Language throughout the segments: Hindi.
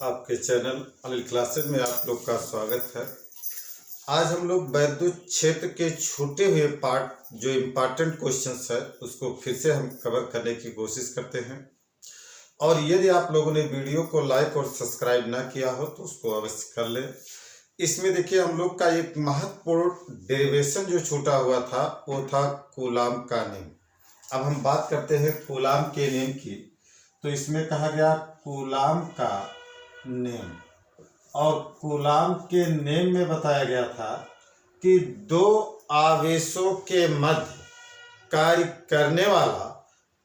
आपके चैनल अनिल क्लासेज में आप लोग का स्वागत है। आज हम लोग वैद्युत क्षेत्र के छूटे हुए पार्ट जो इम्पोर्टेंट क्वेश्चंस है उसको फिर से हम कवर करने की कोशिश करते हैं। और यदि आप लोगों ने वीडियो को लाइक और सब्सक्राइब ना किया हो तो उसको अवश्य कर लें। इसमें देखिए हम लोग का एक महत्वपूर्ण डेरिवेशन जो छूटा हुआ था वो था कूलाम का नियम। अब हम बात करते हैं कूलाम के नियम की। तो इसमें कहा गया कूलाम का नेम, और कूलाम के नेम में बताया गया था कि दो आवेशों के मध्य कार्य करने वाला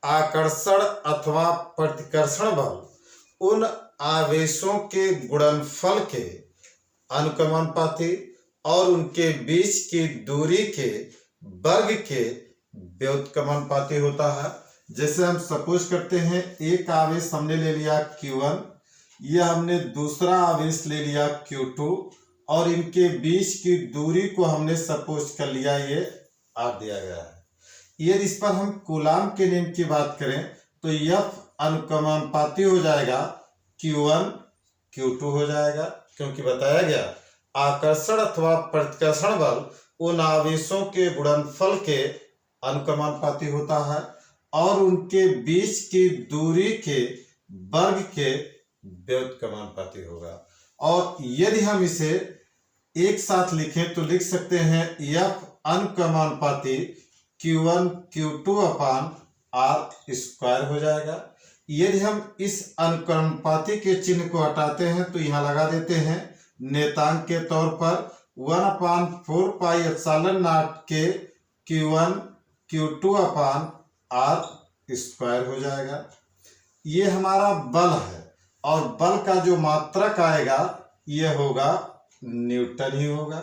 आकर्षण अथवा प्रतिकर्षण बल उन आवेशों के गुणनफल के अनुक्रमानुपाती और उनके बीच की दूरी के वर्ग के व्युत्क्रमानुपाती होता है। जैसे हम सपोज करते हैं एक आवेश हमने ले लिया Q1, यह हमने दूसरा आवेश ले लिया Q2 और इनके बीच की दूरी को हमने सपोज कर लिया ये R दिया गया है। यदि इस पर हम कूलाम के नियम की बात करें तो F अनुक्रमानुपाती हो जाएगा Q1 Q2 हो जाएगा, क्योंकि बताया गया आकर्षण अथवा प्रतिकर्षण बल उन आवेशों के गुणनफल के अनुक्रमानुपाती होता है और उनके बीच की दूरी के वर्ग के व्युत्क्रमानुपाती होगा। और यदि हम इसे एक साथ लिखें तो लिख सकते हैं F अनुक्रमानुपाती Q1 Q2 upon R square हो जाएगा। यदि हम इस अनुक्रमानुपाती के चिन्ह को हटाते हैं तो यहाँ लगा देते हैं नेतांक के तौर पर 1/4 पाई एप्सिलॉन नॉट के Q1 Q2 upon R square हो जाएगा। ये हमारा बल है और बल का जो मात्रक आएगा ये होगा न्यूटन ही होगा।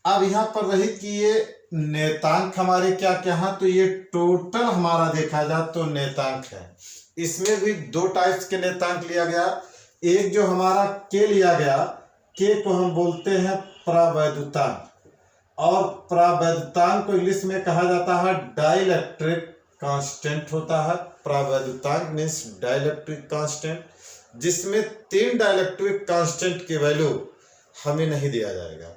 अब यहाँ पर रही कि ये नेतांक हमारे क्या क्या हैं, तो ये टोटल हमारा देखा जाए तो नेतांक है। इसमें भी दो टाइप्स के नेतांक लिया गया। एक जो हमारा के लिया गया, के को हम बोलते हैं प्रावैद्युतांक, और प्रावैद्युतांक को इंग्लिश में कहा जाता है डाइलेक्ट्रिक कांस्टेंट होता है। प्रावैद्युतांक मीन्स डाइलेक्ट्रिक कांस्टेंट, जिसमें 3 डाइलेक्ट्रिक कांस्टेंट की वैल्यू हमें नहीं दिया जाएगा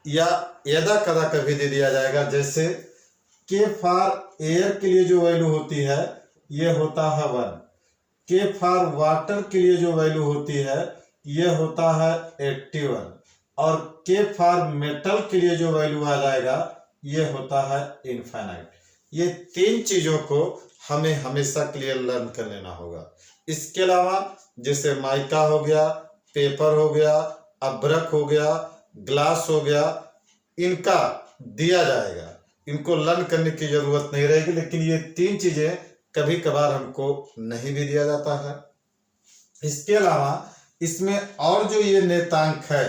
या यदा कदा कभी दे दिया जाएगा। जैसे के फॉर एयर के लिए जो वैल्यू होती है ये होता है 1, के फॉर वाटर के लिए जो वैल्यू होती है ये होता है 81, और के फॉर मेटल के लिए जो वैल्यू आ जाएगा ये होता है इनफाइनाइट। ये 3 चीजों को हमें हमेशा क्लियर लर्न कर लेना होगा। इसके अलावा जैसे माइका हो गया, पेपर हो गया, अभ्रक हो गया, ग्लास हो गया, इनका दिया जाएगा, इनको लर्न करने की जरूरत नहीं रहेगी। लेकिन ये 3 चीजें कभी कभार हमको नहीं भी दिया जाता है। इसके अलावा इसमें और जो ये नेतांक है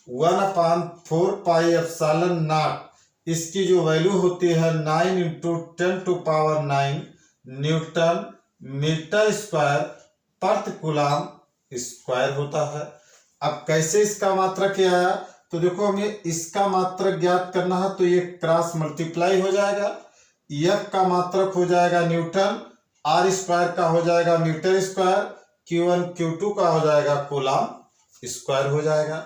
1/4 पाई एप्सिलॉन नॉट, इसकी जो वैल्यू होती है 9 × 10⁹ न्यूटन मीटर स्क्वायर प्रति कूलाम स्क्वायर होता है। अब कैसे इसका मात्रक क्या आया, तो देखो हमें इसका मात्रक ज्ञात करना है तो ये क्रॉस मल्टीप्लाई हो जाएगा। F का मात्रक हो जाएगा न्यूटन, R स्क्वायर का हो जाएगा मीटर स्क्वायर, Q1 Q2 का हो जाएगा कूलाम स्क्वायर हो जाएगा।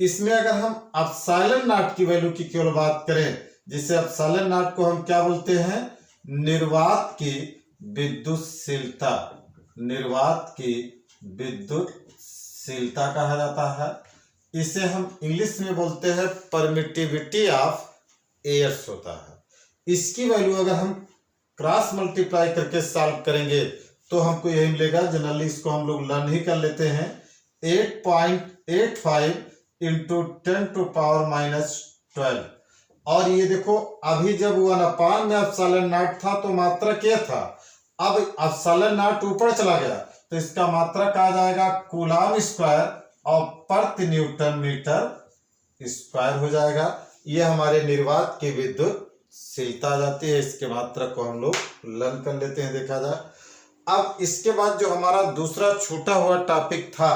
इसमें अगर हम एप्सिलॉन नॉट की वैल्यू की केवल बात करें, जिसे एप्सिलॉन नॉट को हम क्या बोलते हैं, निर्वात की विद्युतशीलता, निर्वात की विद्युतशीलता कहा जाता है। इसे हम इंग्लिश में बोलते हैं परमिटिविटी ऑफ एयर्स होता है। इसकी वैल्यू अगर हम क्रॉस मल्टीप्लाई करके सॉल्व करेंगे तो हमको यही मिलेगा। जनरली इसको हम लोग लर्न ही कर लेते हैं 8.85 × 10⁻⁻12। और ये देखो अभी जब 1/, में एप्सिलॉन नॉट था तो मात्रक ये था, अब एप्सिलॉन नॉट ऊपर चला गया तो इसका मात्रक आ जाएगा कूलाम स्क्वायर और प्रति न्यूटन मीटर स्क्वायर हो जाएगा। ये हमारे निर्वात की विद्युतशीलता आ जाती है। इसके मात्रक को हम लोग लर्न कर लेते हैं देखा जाए। अब इसके बाद जो हमारा दूसरा छूटा हुआ टॉपिक था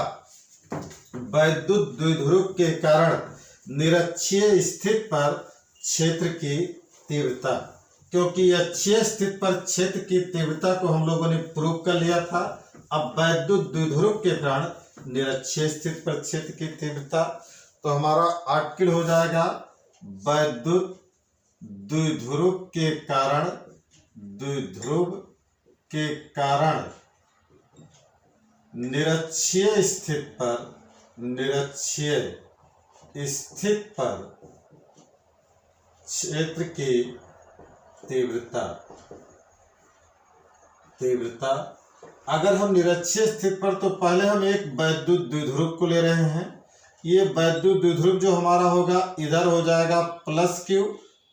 वैद्युत द्विध्रुव के कारण निरक्षीय स्थिति पर क्षेत्र की तीव्रता, क्योंकि अक्षीय स्थिति पर क्षेत्र की तीव्रता को हम लोगों ने प्रूव कर लिया था। अब वैद्युत द्विध्रुव के कारण निरक्षीय स्थिति पर क्षेत्र की तीव्रता। तो हमारा आर्टिकल हो जाएगा वैद्युत द्विध्रुव के कारण निरक्षीय स्थिति पर क्षेत्र की तीव्रता। अगर हम निरक्षीय स्थिति पर, तो पहले हम एक वैद्युत द्विध्रुव को ले रहे हैं। ये वैद्युत द्विध्रुव जो हमारा होगा इधर हो जाएगा +Q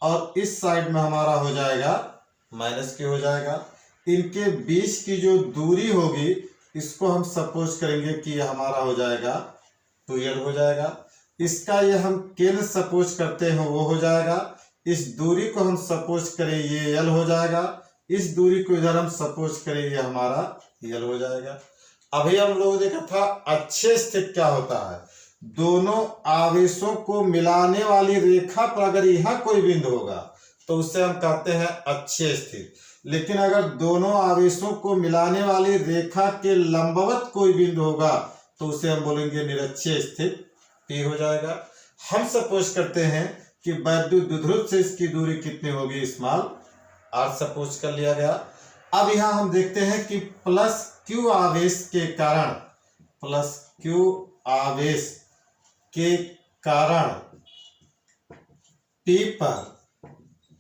और इस साइड में हमारा हो जाएगा -Q हो जाएगा। इनके बीच की जो दूरी होगी इसको हम सपोज करेंगे कि यह हमारा हो जाएगा 2L हो जाएगा। इसका ये हम केंद्र सपोज करते हैं वो हो जाएगा। इस दूरी को हम सपोज करें ये L हो जाएगा। इस दूरी को इधर हम सपोज करें ये हमारा L हो जाएगा। अभी हम लोग देखा था अक्षीय स्थिति क्या होता है, दोनों आवेशों को मिलाने वाली रेखा पर अगर यहाँ कोई बिंदु होगा तो उसे हम कहते हैं अक्षीय स्थिति। लेकिन अगर दोनों आवेशों को मिलाने वाली रेखा के लंबवत कोई बिंदु होगा तो उसे हम बोलेंगे निरक्षीय स्थिति P हो जाएगा। हम सपोज करते हैं कि वैद्युत द्विध्रुव से इसकी दूरी कितनी होगी, स्मॉल r सपोज कर लिया गया। अब यहाँ हम देखते हैं कि +Q आवेश के कारण P पर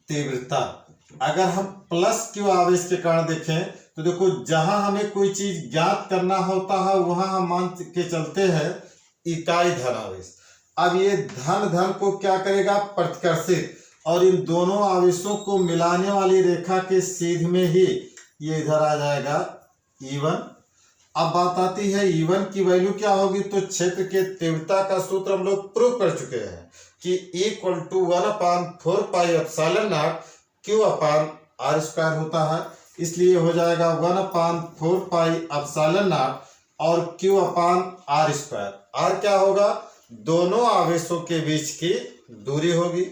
तीव्रता। अगर हम +Q आवेश के कारण देखें तो देखो जहां हमें कोई चीज ज्ञात करना होता है वहां हम मान के चलते हैं इकाई धन आवेश। अब ये धन को क्या करेगा, प्रतिकर्षित, और इन दोनों आवेशों को मिलाने वाली रेखा के सीध में ही ये इधर आ जाएगा E1। अब बात आती है E1 की वैल्यू क्या होगी, तो क्षेत्र के तीव्रता का सूत्र हम लोग प्रूव कर चुके हैं कि E=1/4πε0 Q/r² होता है। इसलिए हो जाएगा 1/4πε0 और Q/r²। r क्या होगा, दोनों आवेशों के बीच की दूरी होगी।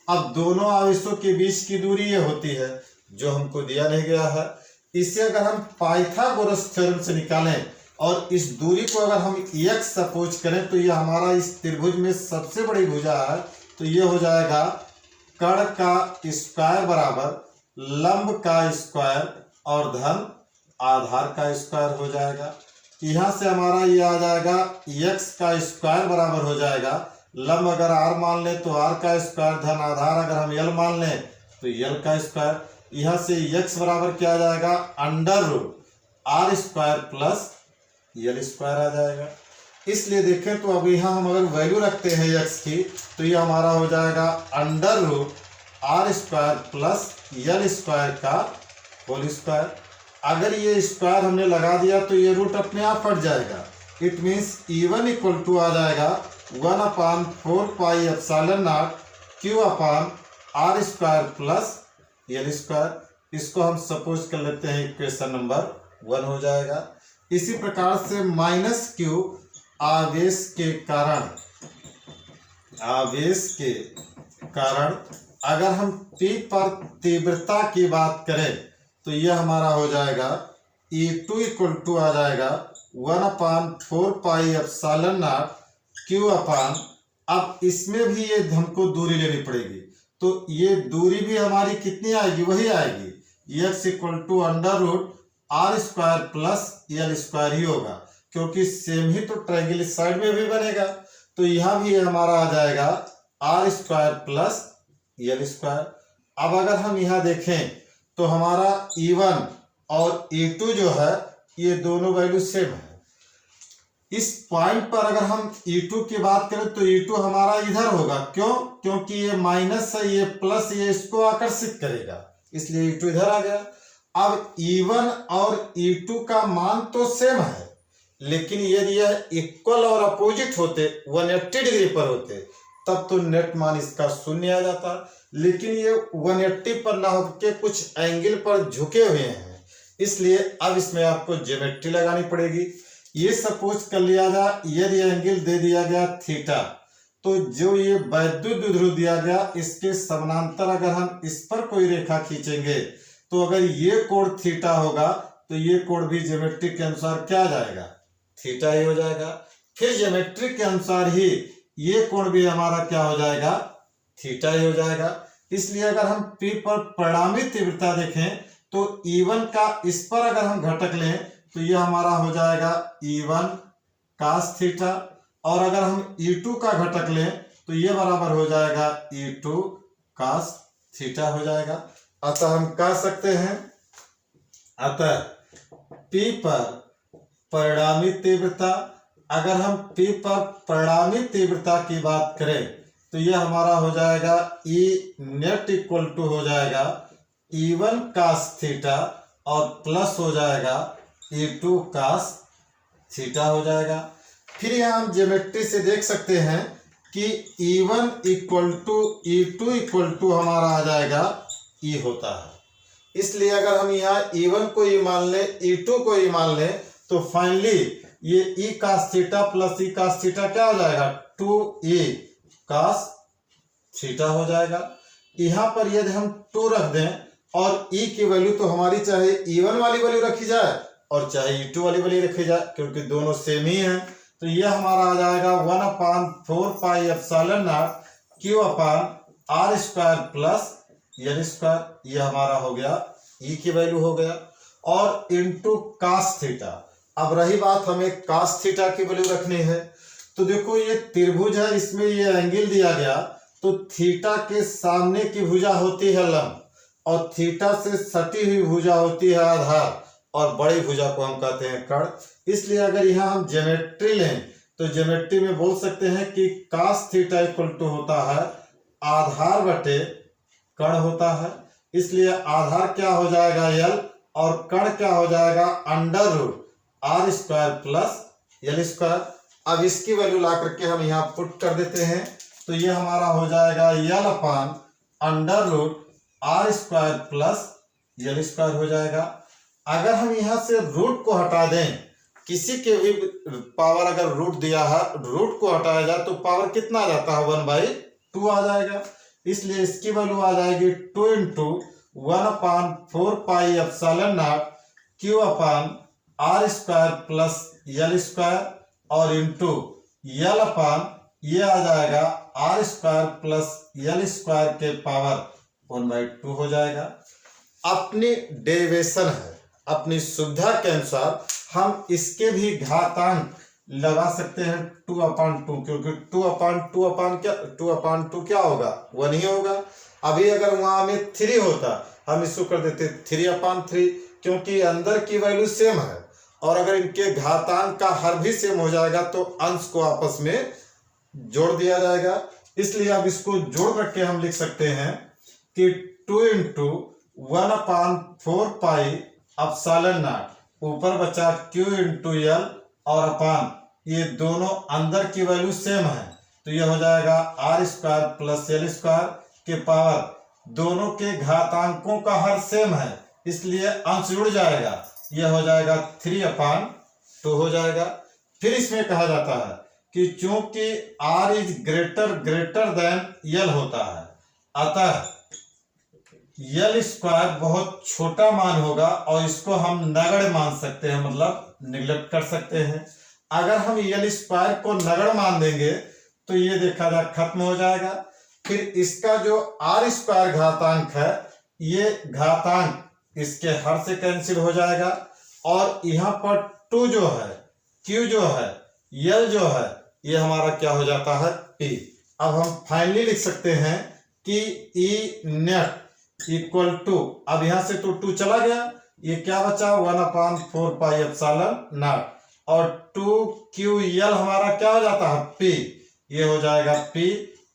अब दोनों आवेशों के बीच की दूरी ये होती है जो हमको दिया नहीं गया है। इसे अगर हम पाइथागोरस थ्योरम से निकालें और इस दूरी को अगर हम x सपोज करें तो ये हमारा इस त्रिभुज में सबसे बड़ी भुजा है। तो ये हो जाएगा कर्ण का स्क्वायर बराबर लंब का स्क्वायर और धन आधार का स्क्वायर हो जाएगा। यहाँ से हमारा ये आ जाएगा x का स्क्वायर बराबर हो जाएगा, लंब अगर r मान लें तो r का स्क्वायर, धन आधार अगर हम l मान लें तो l का स्क्वायर। यहाँ से x बराबर क्या आ जाएगा, √r² प्लस l² आ जाएगा। इसलिए देखें तो अब यहाँ हम अगर वैल्यू रखते हैं x की तो ये हमारा हो जाएगा √r² प्लस l² का होल स्क्वायर। अगर ये स्क्वायर हमने लगा दिया तो ये रूट अपने आप हट जाएगा। इट मीन्स E1 = आ जाएगा 1/4πε0 Q/r² प्लस l²। इसको हम सपोज कर लेते हैं इक्वेशन नंबर 1 हो जाएगा। इसी प्रकार से -Q आवेश के कारण अगर हम P पर तीव्रता की बात करें तो यह हमारा हो जाएगा E2 आ जाएगा 1/4πε0 Q/। अब इसमें भी ये हमको दूरी लेनी पड़ेगी, तो ये दूरी भी हमारी कितनी आएगी, वही आएगी x √r² प्लस l² ही होगा, क्योंकि सेम ही तो ट्रायंगल इस साइड में भी बनेगा। तो यहाँ भी हमारा आ जाएगा r² प्लस l²। अब अगर हम यहाँ देखें तो हमारा E1 और E2 जो है ये दोनों वैल्यू सेम है। इस पॉइंट पर अगर हम E2 की बात करें तो E2 हमारा इधर होगा, क्यों, क्योंकि ये माइनस है, ये प्लस, ये इसको आकर्षित करेगा, इसलिए E2 इधर आ गया। अब E1 और E2 का मान तो सेम है, लेकिन यदि यह इक्वल और अपोजिट होते, 180 डिग्री पर होते, तब तो नेट मान इसका 0 आ जाता। लेकिन ये 180 पर ना होकर कुछ एंगल पर झुके हुए हैं, इसलिए अब इसमें आपको ज्योमेट्री लगानी पड़ेगी। ये सपोज कर लिया जाए यदि एंगल दे दिया गया थीटा, तो जो ये वैद्युत द्विध्रुव दिया गया इसके समानांतर अगर हम इस पर कोई रेखा खींचेंगे तो अगर ये कोण थीटा होगा तो ये कोण भी ज्योमेट्री के अनुसार क्या आ जाएगा, थीटा ही हो जाएगा। फिर ज्योमेट्री के अनुसार ही ये कोण भी हमारा क्या हो जाएगा, थीटा ही हो जाएगा। इसलिए अगर हम P पर परिणामी तीव्रता देखें तो E1 का इस पर अगर हम घटक लें तो ये हमारा हो जाएगा E1 cos थीटा, और अगर हम E2 का घटक लें तो ये बराबर हो जाएगा E2 cos थीटा हो जाएगा। अतः हम कह सकते हैं, अतः P पर परिणामी तीव्रता, अगर हम P पर परिणामी तीव्रता की बात करें तो यह हमारा हो जाएगा E नेट इक्वल टू हो जाएगा E1 cos थीटा और प्लस हो जाएगा E2 cos थीटा हो जाएगा। फिर यहाँ हम ज्योमेट्री से देख सकते हैं कि E1 equal to E2 equal to हमारा आ जाएगा E होता है। इसलिए अगर हम यहाँ E1 को E मान लें, E2 को E मान लें तो फाइनली ये E cos theta plus E cos theta क्या हो जाएगा, 2E cos थीटा हो जाएगा। यहाँ पर यदि हम 2 रख दें और E की वैल्यू तो हमारी चाहे E1 वाली वैल्यू रखी जाए और चाहे E2 वाली वैल्यू रखी जाए, क्योंकि दोनों सेम ही हैं, तो यह हमारा आ जाएगा 1/4 pi epsilon not Q upon R square plus L square. यह हमारा हो गया E की वैल्यू हो गया, और इंटू cos थीटा। अब रही बात हमें cos थीटा की वैल्यू रखनी है, तो देखो ये त्रिभुज है, इसमें ये एंगल दिया गया, तो थीटा के सामने की भुजा होती है लंब और थीटा से सटी हुई भुजा होती है आधार, और बड़ी भुजा को हम कहते हैं कर्ण। इसलिए अगर यहाँ हम ज्योमेट्री लें तो ज्योमेट्री में बोल सकते हैं कि cos थीटा इक्वल टू होता है आधार बटे कर्ण होता है। इसलिए आधार क्या हो जाएगा L और कर्ण क्या हो जाएगा under root R square plus L square. अब इसकी वैल्यू ला करके हम यहाँ पुट कर देते हैं, तो ये हमारा हो जाएगा L upon under root R square plus L square हो जाएगा। अगर हम यहाँ से रूट को हटा दें, किसी के भी पावर अगर रूट दिया है, रूट को हटाया जाए तो पावर कितना आ जाता है, 1/2 आ जाएगा। इसलिए इसकी वैल्यू आ जाएगी 2 into 1/4 pi epsilon not Q upon R square plus L square, और इंटू L अपान ये आ जाएगा R square plus L square के पावर 1/2 हो जाएगा। अपनी डेरिवेशन है, अपनी सुविधा के अनुसार हम इसके भी घातांक लगा सकते हैं 2/2, क्योंकि 2/2 क्या होगा, 1 ही होगा। अभी अगर वहां में 3 होता हम इसको कर देते 3/3, क्योंकि अंदर की वैल्यू सेम है, और अगर इनके घातांक का हर भी सेम हो जाएगा तो अंश को आपस में जोड़ दिया जाएगा। इसलिए अब इसको जोड़ रख के हम लिख सकते हैं कि 2 इंटू 1/4 पाई एप्सिलॉन नॉट, ऊपर बचा Q इंटू L, और अपान ये दोनों अंदर की वैल्यू सेम है, तो ये हो जाएगा R square plus L square के पावर, दोनों के घातांकों का हर सेम है इसलिए अंश जुड़ जाएगा, यह हो जाएगा 3/2 हो जाएगा। फिर इसमें कहा जाता है कि चूंकि R is greater than L होता है, अतः L स्क्वायर बहुत छोटा मान होगा और इसको हम नगण्य मान सकते हैं, मतलब निगलेक्ट कर सकते हैं। अगर हम L स्क्वायर को नगण्य मान देंगे तो ये देखा जा खत्म हो जाएगा। फिर इसका जो R स्क्वायर घातांक है, ये घातांक इसके हर से कैंसिल हो जाएगा, और यहाँ पर 2 जो है, Q जो है, L जो है, ये हमारा क्या हो जाता है P। अब हम फाइनली लिख सकते हैं कि E नेट इक्वल टू, अब यहां से तो 2 चला गया, ये क्या बचा 1/4 पाई एप्सिलॉन नॉट, और 2QL हमारा क्या हो जाता है P, ये हो जाएगा P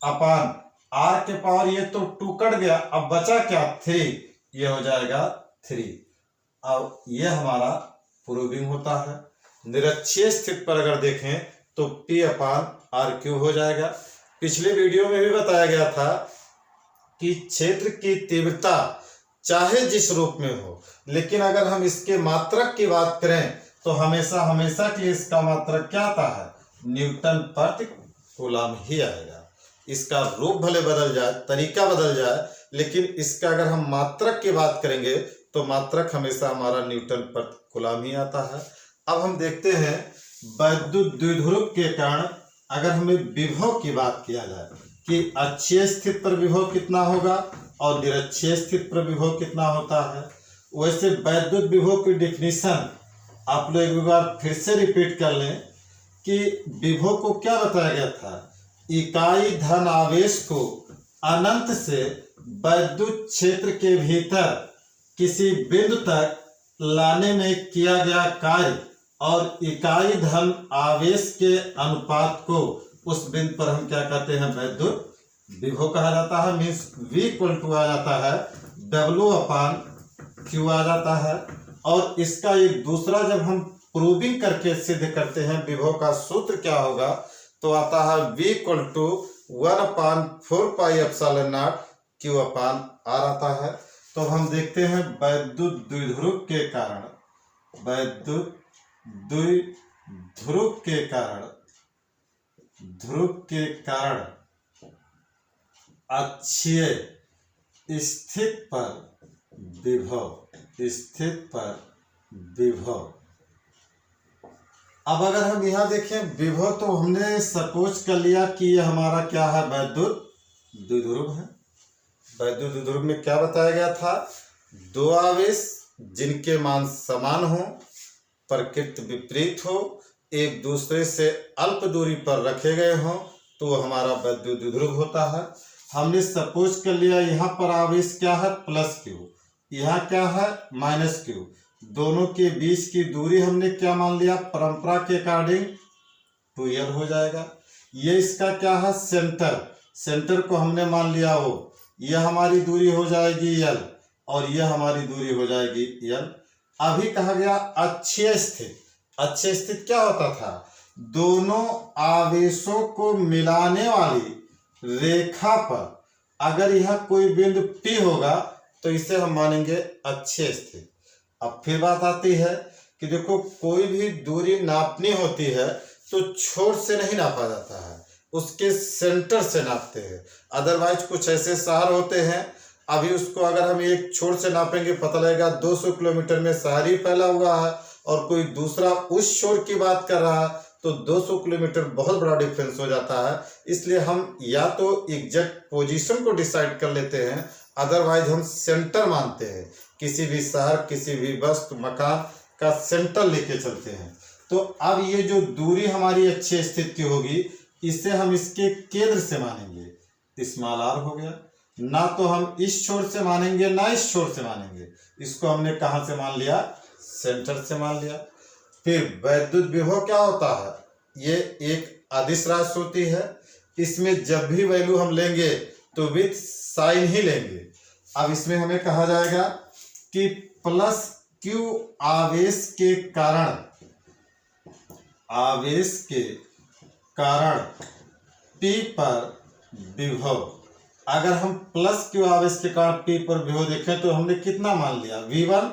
अपान R के पावर, ये तो 2 कट गया, अब बचा क्या 3, ये हो जाएगा 3। अब ये हमारा प्रूविंग होता है। निरक्षीय स्थिति पर अगर देखें तो P अपान R³ हो जाएगा। पिछले वीडियो में भी बताया गया था कि क्षेत्र की तीव्रता चाहे जिस रूप में हो, लेकिन अगर हम इसके मात्रक की बात करें तो हमेशा के लिए इसका मात्रक क्या आता है, न्यूटन प्रति कूलम ही आएगा। इसका रूप भले बदल जाए, तरीका बदल जाए, लेकिन इसका अगर हम मात्रक की बात करेंगे तो मात्रक हमेशा हमारा न्यूटन प्रति कूलम ही आता है। अब हम देखते हैं वैद्युत द्विध्रुव के कारण अगर हमें विभव की बात किया जाए कि अक्षीय स्थिति पर विभव कितना होगा और निरक्षीय स्थिति पर विभव कितना होता है, वैसे वैद्युत विभव की डिफिनीशन आप लोग एक बार फिर से रिपीट कर लें कि विभव को क्या बताया गया था, इकाई धन आवेश को अनंत से वैद्युत क्षेत्र के भीतर किसी बिंदु तक लाने में किया गया कार्य और इकाई धन आवेश के अनुपात को उस बिंदु पर हम क्या कहते हैं, वैद्युत विभव कहा जाता है। मीन्स V इक्वल टू आ जाता है W/Q आ जाता है। और इसका एक दूसरा जब हम प्रूविंग करके सिद्ध करते हैं विभव का सूत्र क्या होगा, तो आता है V इक्वल टू 1/4πε0 Q/R आता है। तो हम देखते हैं वैद्युत द्विध्रुव के कारण, वैद्युत द्विध्रुव के कारण, ध्रुव के कारण अक्षीय स्थिति पर विभव, स्थिति पर विभव। अब अगर हम यहाँ देखें विभव, तो हमने सपोज कर लिया कि यह हमारा क्या है, वैद्युत द्विध्रुव है। वैद्युत द्विध्रुव में क्या बताया गया था, दो आवेश जिनके मान समान हो, प्रकृति विपरीत हो, एक दूसरे से अल्प दूरी पर रखे गए हों, तो हमारा वैद्युत द्विध्रुव होता है। हमने सपोज कर लिया यहाँ पर आवेश क्या है, +Q, यहाँ क्या है, -Q। दोनों के बीच की दूरी हमने क्या मान लिया, परंपरा के अकॉर्डिंग 2L हो जाएगा। ये इसका क्या है, सेंटर, सेंटर को हमने मान लिया O, यह हमारी दूरी हो जाएगी L और यह हमारी दूरी हो जाएगी L। अभी कहा गया अक्षीय स्थिति। अक्षीय स्थिति क्या होता था, दोनों आवेशों को मिलाने वाली रेखा पर अगर यह कोई बिंदु P होगा तो इसे हम मानेंगे अक्षीय स्थिति। अब फिर बात आती है कि देखो कोई भी दूरी नापनी होती है तो छोर से नहीं नापा जाता है, उसके सेंटर से नापते हैं। अदरवाइज कुछ ऐसे शहर होते हैं, अभी उसको अगर हम एक छोर से नापेंगे पता लगेगा 200 किलोमीटर में शहर ही फैला हुआ है, और कोई दूसरा उस छोर की बात कर रहा है तो 200 किलोमीटर बहुत बड़ा डिफरेंस हो जाता है। इसलिए हम या तो एग्जैक्ट पोजीशन को डिसाइड कर लेते हैं, अदरवाइज हम सेंटर मानते हैं। किसी भी शहर, किसी भी वस्तु, मकान का सेंटर लेके चलते हैं। तो अब ये जो दूरी हमारी अक्षीय स्थिति की होगी, इसे हम इसके केंद्र से मानेंगे, स्मॉल r हो गया। ना तो हम इस छोर से मानेंगे ना इस छोर से मानेंगे, इसको हमने कहाँ से मान लिया, सेंटर से मान लिया। फिर वैद्युत विभव क्या होता है, ये एक अदिश राशि होती है। इसमें जब भी वैल्यू हम लेंगे तो विथ साइन ही लेंगे। अब इसमें हमें कहा जाएगा कि +Q आवेश के कारण, आवेश के कारण P पर विभव। अगर हम +Q आवेश के कारण P पर विभव देखें तो हमने कितना मान लिया, V1।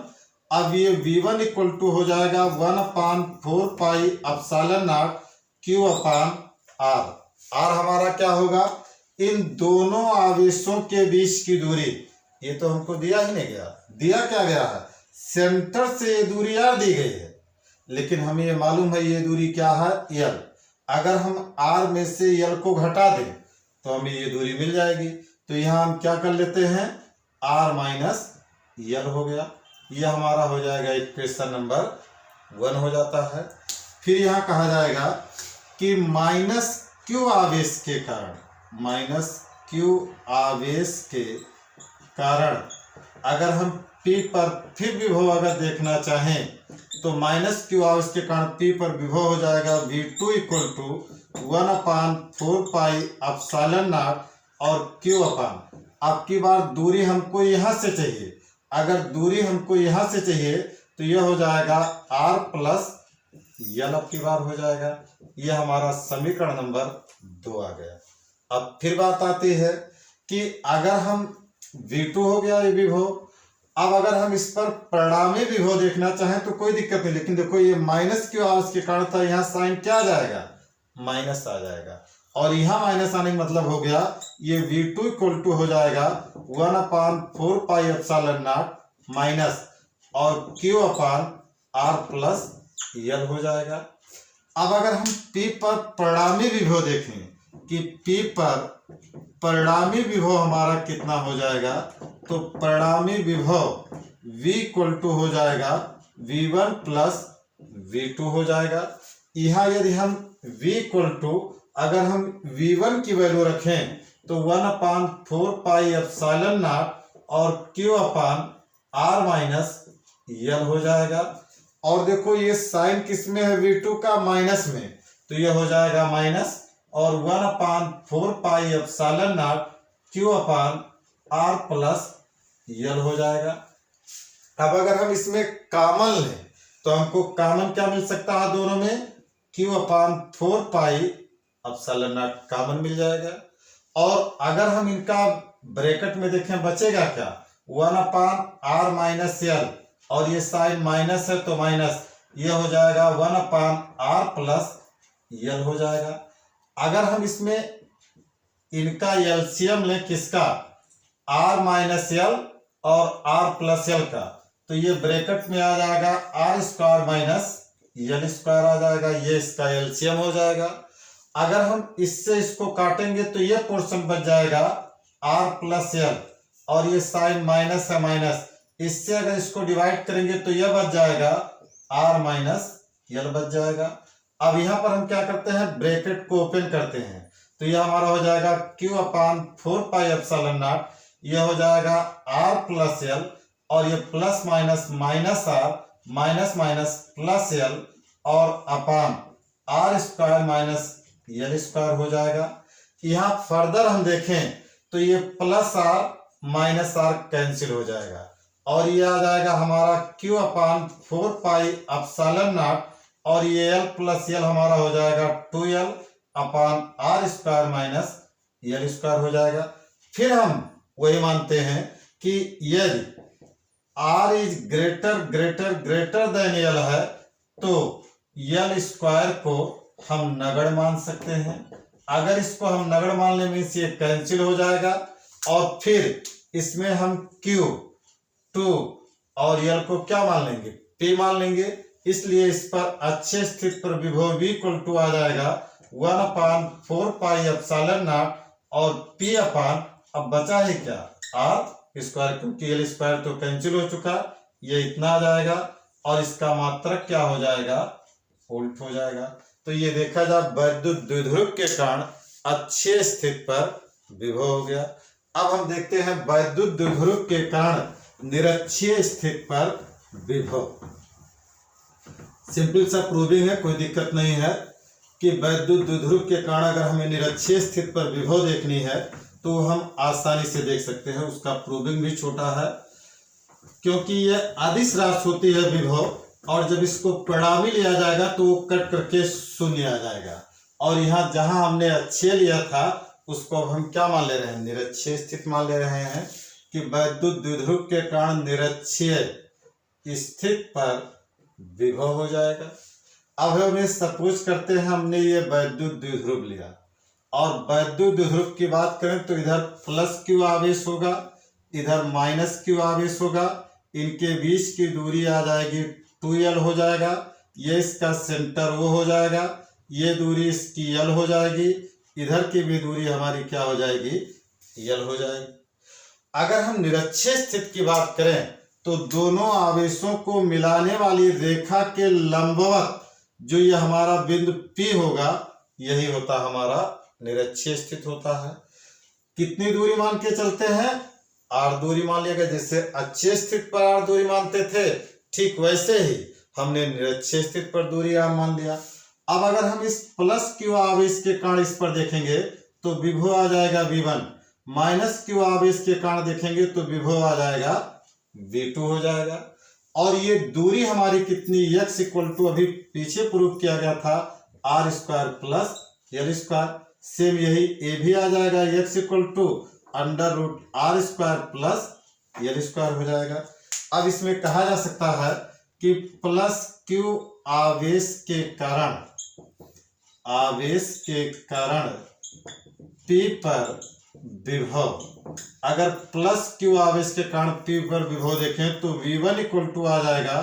अब ये V1 इक्वल टू हो जाएगा 1/4πε0 Q/R। R हमारा क्या होगा, इन दोनों आवेशों के बीच की दूरी। ये तो हमको दिया ही नहीं गया, दिया क्या गया है, सेंटर से ये दूरी R दी गई है, लेकिन हमें ये मालूम है ये दूरी क्या है, L। अगर हम R में से L को घटा दें तो हमें ये दूरी मिल जाएगी। तो यहाँ हम क्या कर लेते हैं, R - L हो गया। यह हमारा हो जाएगा इक्वेशन नंबर 1 हो जाता है। फिर यहाँ कहा जाएगा कि -Q आवेश के कारण, -Q आवेश के कारण अगर हम P पर फिर विभव अगर देखना चाहें तो -Q आवेश के कारण P पर विभव हो जाएगा V2 इक्वल टू 1/4πε0 और Q/। अब की बार दूरी हमको यहाँ से चाहिए, अगर दूरी हमको यहाँ से चाहिए तो यह हो जाएगा R + L अब की बार हो जाएगा। यह हमारा समीकरण नंबर 2 आ गया। अब फिर बात आती है कि अगर हम V2 हो गया ये विभव, अब अगर हम इस पर परिणामी विभव देखना चाहें तो कोई दिक्कत नहीं, लेकिन देखो ये -Q आवेश के कारण था, यहाँ साइन क्या आ जाएगा, माइनस आ जाएगा। और यहाँ माइनस आने का मतलब हो गया ये V2 इक्वल टू हो जाएगा 1/4πε0 माइनस और Q/R + L हो जाएगा। अब अगर हम P पर परिणामी विभव देखें कि P पर परिणामी विभव हमारा कितना हो जाएगा, तो परिणामी विभव V इक्वल टू हो जाएगा V1 प्लस V2 हो जाएगा। यहाँ यदि हम V इक्वल टू अगर हम V1 की वैल्यू रखें तो 1/4 पाई एप्सिलॉन नॉट और Q अपान R माइनस L हो जाएगा। और देखो ये साइन किस में है, V2 का माइनस में, तो ये हो जाएगा माइनस और 1/4 pi epsilon not Q upon R plus L हो जाएगा। अब अगर हम इसमें कॉमन लें तो हमको कॉमन क्या मिल सकता है, दोनों में Q/4 pi epsilon naught common मिल जाएगा। और अगर हम इनका ब्रैकेट में देखें बचेगा क्या, 1/R माइनस L और ये साइन माइनस है तो माइनस, ये हो जाएगा 1/R प्लस L हो जाएगा। अगर हम इसमें इनका एलसीएम लें किसका, R माइनस L और R प्लस L का, तो ये ब्रैकेट में आ जाएगा R square minus L square आ जाएगा, ये इसका एलसीएम हो जाएगा। अगर हम इससे इसको काटेंगे तो ये पोर्शन बच जाएगा R प्लस L और ये साइन माइनस है माइनस, इससे अगर इसको डिवाइड करेंगे तो ये बच जाएगा R माइनस L बच जाएगा। अब यहाँ पर हम क्या करते हैं, ब्रैकेट को ओपन करते हैं, तो यह हमारा हो जाएगा Q/4 पाई एप्सिलॉन नॉट, यह हो जाएगा R प्लस L और ये plus minus minus R minus minus plus L और अपान R square minus L square हो जाएगा। यहाँ फर्दर हम देखें तो ये plus R minus R cancel हो जाएगा और ये आ जाएगा हमारा Q/4 पाई एप्सिलॉन नॉट और ये L प्लस L हमारा हो जाएगा 2L अपान R square minus L square हो जाएगा। फिर हम वही मानते हैं कि यदि R is greater than L है तो L स्क्वायर को हम नगण्य मान सकते हैं। अगर इसको हम नगण्य मान लें मीन्स ये कैंसिल हो जाएगा और फिर इसमें हम Q 2 और L को क्या मान लेंगे, P मान लेंगे। इसलिए इस पर अच्छे स्थिति पर विभव V इक्वल टू आ जाएगा 1/4 पाई एप्सिलॉन नॉट और P अपान, अब बचा है क्या, R स्क्वायर, क्योंकि L स्क्वायर तो कैंसिल हो चुका, ये इतना आ जाएगा और इसका मात्रक क्या हो जाएगा, उल्ट हो जाएगा। तो ये देखा जाए वैद्युत द्विध्रुव के कारण अच्छे स्थिति पर विभव हो गया। अब हम देखते हैं वैद्युत द्विध्रुव के कारण निरक्षीय स्थिति पर विभव। सिंपल सा प्रूविंग है, कोई दिक्कत नहीं है कि वैद्युत द्विध्रुव के कारण अगर हमें निरक्षीय स्थिति पर विभव देखनी है तो हम आसानी से देख सकते हैं। उसका प्रूविंग भी छोटा है क्योंकि यह अदिश राशि होती है विभव, और जब इसको परिणामी लिया जाएगा तो वो कट करके शून्य आ जाएगा। और यहाँ जहां हमने अक्षय लिया था उसको अब हम क्या मान ले रहे हैं, निरक्षीय स्थिति मान ले रहे हैं कि वैद्युत द्विध्रुव के कारण निरक्षीय स्थिति पर विभव हो जाएगा। अब हमें सपोज करते हैं हमने ये वैद्युत द्विध्रुव लिया और वैद्युत द्विध्रुव की बात करें तो इधर प्लस Q आवेश होगा, इधर माइनस Q आवेश होगा, इनके बीच की दूरी आ जाएगी 2L हो जाएगा, ये इसका सेंटर वो हो जाएगा, ये दूरी इसकी L हो जाएगी, इधर की भी दूरी हमारी क्या हो जाएगी, L हो जाएगी। अगर हम निरक्षीय स्थिति की बात करें तो दोनों आवेशों को मिलाने वाली रेखा के लंबवत जो ये हमारा बिंदु P होगा, यही होता हमारा निरक्षीय स्थिति होता है। कितनी दूरी मान के चलते हैं, R दूरी मान लिया। जैसे अक्षीय स्थिति पर R दूरी मानते थे, ठीक वैसे ही हमने निरक्षीय स्थिति पर दूरी R मान लिया। अब अगर हम इस प्लस Q आवेश के कारण इस पर देखेंगे तो विभव आ जाएगा V1, माइनस Q आवेश के कारण देखेंगे तो विभव आ जाएगा V2 हो जाएगा। और ये दूरी हमारी कितनी, x इक्वल टू अभी पीछे प्रूफ किया गया था R square plus L square, same यही A भी आ जाएगा, x equal to √R square plus L square हो जाएगा। अब इसमें कहा जा सकता है कि प्लस Q आवेश के कारण P पर विभव, अगर प्लस Q आवेश के कारण P पर विभव देखें तो V1 इक्वल टू आ जाएगा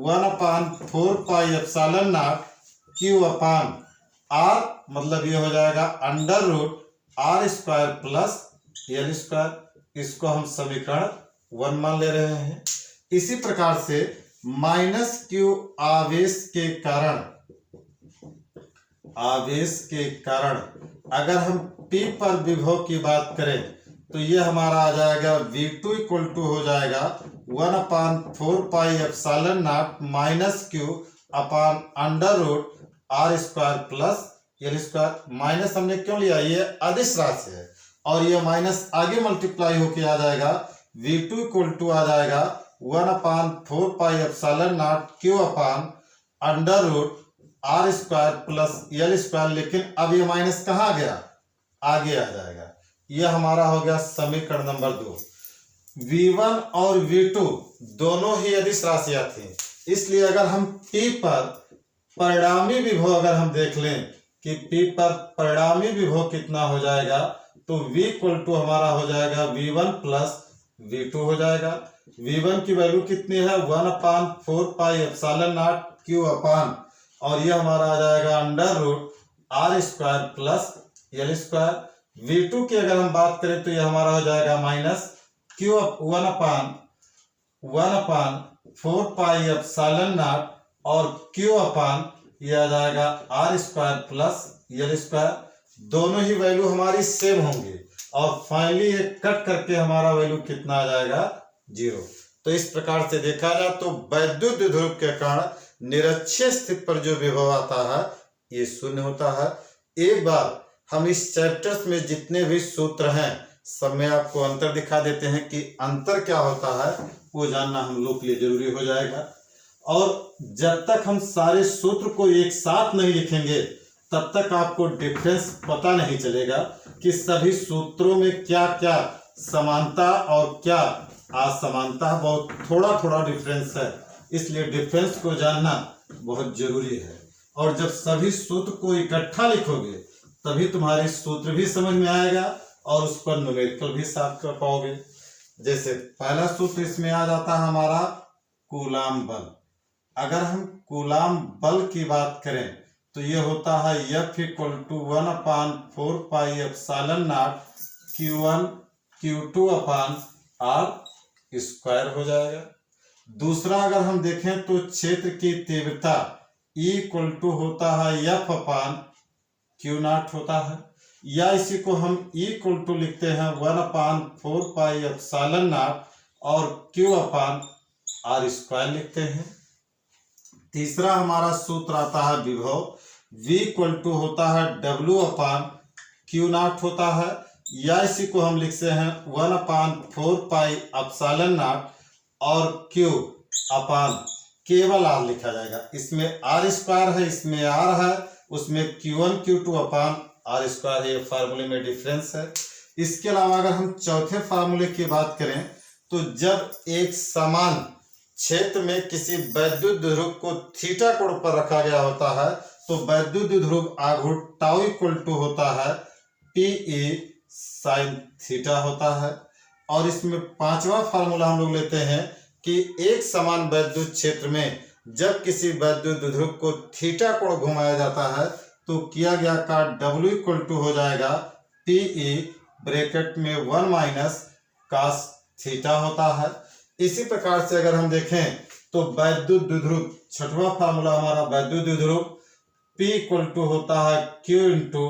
1/4 pi epsilon naught Q upon R, मतलब ये हो जाएगा under root R square plus L square. इसको हम समीकरण 1 मान ले रहे हैं। इसी प्रकार से माइनस क्यू आवेश के कारण अगर हम P पर विभव की बात करें तो ये हमारा आ जाएगा V2 इक्वल टू हो जाएगा 1/4 pi epsilon naught minus Q upon under root R square plus L square. Minus हमने क्यों लिया, ये अदिश राशि है और ये माइनस आगे मल्टीप्लाई होके आ जाएगा V2 इक्वल टू आ जाएगा 1/4 pi epsilon naught Q upon under root R square plus L square. लेकिन अब ये माइनस कहाँ गया, आगे आ जाएगा। यह हमारा हो गया समीकरण नंबर 2। V1 और V2 दोनों ही अदिश राशियां थी, इसलिए अगर हम P पर परिणामी विभव अगर हम देख लें कि P पर परिणामी विभव कितना हो जाएगा, तो V इक्वल टू हमारा हो जाएगा V1 प्लस V2 हो जाएगा। V1 की वैल्यू कितनी है 1/4 pi epsilon naught Q upon, और ये हमारा आ जाएगा under root R square plus L square. V2 की अगर हम बात करें तो ये हमारा हो जाएगा minus Q 1/4 pi epsilon naught और क्यू अपान ये आ जाएगा R square plus L square. दोनों ही वैल्यू हमारी सेम होंगी और फाइनली ये कट करके हमारा वैल्यू कितना आ जाएगा 0। तो इस प्रकार से देखा जाए तो वैद्युत द्विध्रुव के कारण निरक्षीय स्थिति पर जो विभव आता है ये शून्य होता है। एक बार हम इस चैप्टर्स में जितने भी सूत्र हैं सब में आपको अंतर दिखा देते हैं कि अंतर क्या होता है, वो जानना हम लोग के लिए जरूरी हो जाएगा। और जब तक हम सारे सूत्र को एक साथ नहीं लिखेंगे तब तक आपको डिफरेंस पता नहीं चलेगा कि सभी सूत्रों में क्या क्या समानता और क्या असमानता, बहुत थोड़ा थोड़ा डिफरेंस है। इसलिए डिफरेंस को जानना बहुत जरूरी है। और जब सभी सूत्र को इकट्ठा लिखोगे तभी तुम्हारे सूत्र भी समझ में आएगा और उस पर न्यूमेरिकल भी साफ कर पाओगे। जैसे पहला सूत्र इसमें आ जाता है हमारा कूलाम बल। अगर हम कूलाम बल की बात करें तो ये होता है F equal to 1/4 pi epsilon naught Q1 Q2 upon R square हो जाएगा। दूसरा अगर हम देखें तो क्षेत्र की तीव्रता E इक्वल टू होता है F अपान Q0 होता है, या इसी को हम E इक्वल टू लिखते हैं 1/4 पाई एप्सिलॉन नॉट और Q अपान R स्क्वायर लिखते हैं। तीसरा हमारा सूत्र आता है विभव, V इक्वल टू होता है W अपान Q0 होता है, या इसी को हम लिखते हैं 1/4 पाई एप्सिलॉन नॉट और Q अपान केवल R लिखा जाएगा। इसमें R स्क्वायर है, इसमें R है, उसमें Q1 Q2 upon R square है। ये फार्मूले में डिफरेंस है। इसके अलावा अगर हम चौथे फार्मूले की बात करें तो जब एक समान क्षेत्र में किसी वैद्युत द्विध्रुव को थीटा कोण पर रखा गया होता है तो वैद्युत द्विध्रुव आघूर्ण टाउ इक्वल टू होता है PE साइन थीटा होता है। और इसमें पांचवा फार्मूला हम लोग लेते हैं कि एक समान वैद्युत क्षेत्र में जब किसी वैद्युत द्विध्रुव को थीटा कोण घुमाया जाता है तो किया गया कार्य W इक्वल टू हो जाएगा PE ब्रैकेट में 1 माइनस cos थीटा होता है। इसी प्रकार से अगर हम देखें तो वैद्युत द्विध्रुव, छठवां फार्मूला हमारा वैद्युत द्विध्रुव P इक्वल टू होता है Q इंटू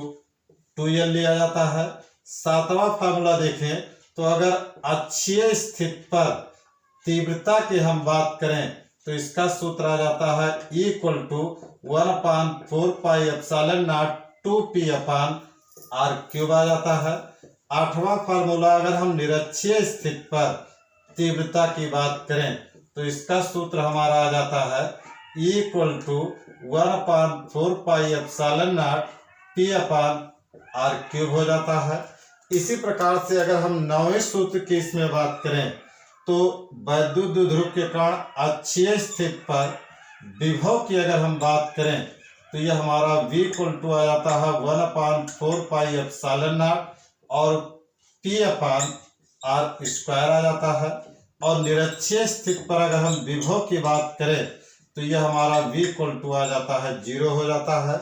2L लिया जाता है। सातवां फार्मूला देखें तो अगर अक्षीय स्थिति पर तीव्रता की हम बात करें तो इसका सूत्र आ जाता है E equal to 1/4 pi epsilon naught 2P upon R cube आ जाता है। आठवां फार्मूला अगर हम निरक्षीय स्थिति पर तीव्रता की बात करें तो इसका सूत्र हमारा आ जाता है E equal to 1/4 pi epsilon naught P upon R cube हो जाता है। इसी प्रकार से अगर हम नौवें सूत्र की इसमें बात करें तो वैद्युत द्विध्रुव के कारण अक्षीय स्थिति पर विभव की अगर हम बात करें तो यह हमारा V इक्वल टू आ जाता है 1/4 पाई एप्सिलॉन नॉट और P अपान R स्क्वायर आ जाता है। और निरक्षीय स्थिति पर अगर हम विभव की बात करें तो यह हमारा V इक्वल टू आ जाता है 0 हो जाता है।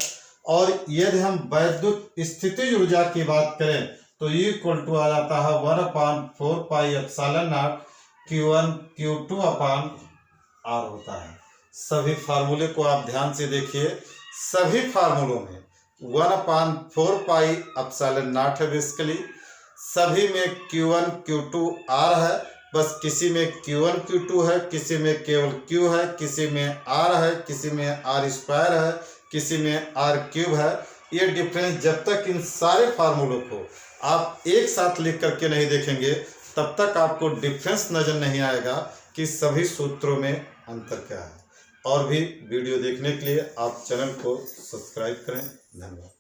और यदि हम वैद्युत स्थितिज ऊर्जा की बात करें तो U इक्वल टू आ जाता है 1/4 pi epsilon naught Q1 Q2 upon R होता है। सभी फार्मूले को आप ध्यान से देखिए, सभी फार्मूलों में 1/4 पाई एप्सिलॉन नॉट है बेसिकली, सभी में Q1 Q2 R है, बस किसी में Q1 Q2 है, किसी में केवल Q है, किसी में R है, किसी में R स्क्वायर है, किसी में R क्यूब है। ये डिफरेंस जब तक इन सारे फार्मूलों को आप एक साथ लिख करके नहीं देखेंगे तब तक आपको डिफरेंस नजर नहीं आएगा कि सभी सूत्रों में अंतर क्या है। और भी वीडियो देखने के लिए आप चैनल को सब्सक्राइब करें। धन्यवाद।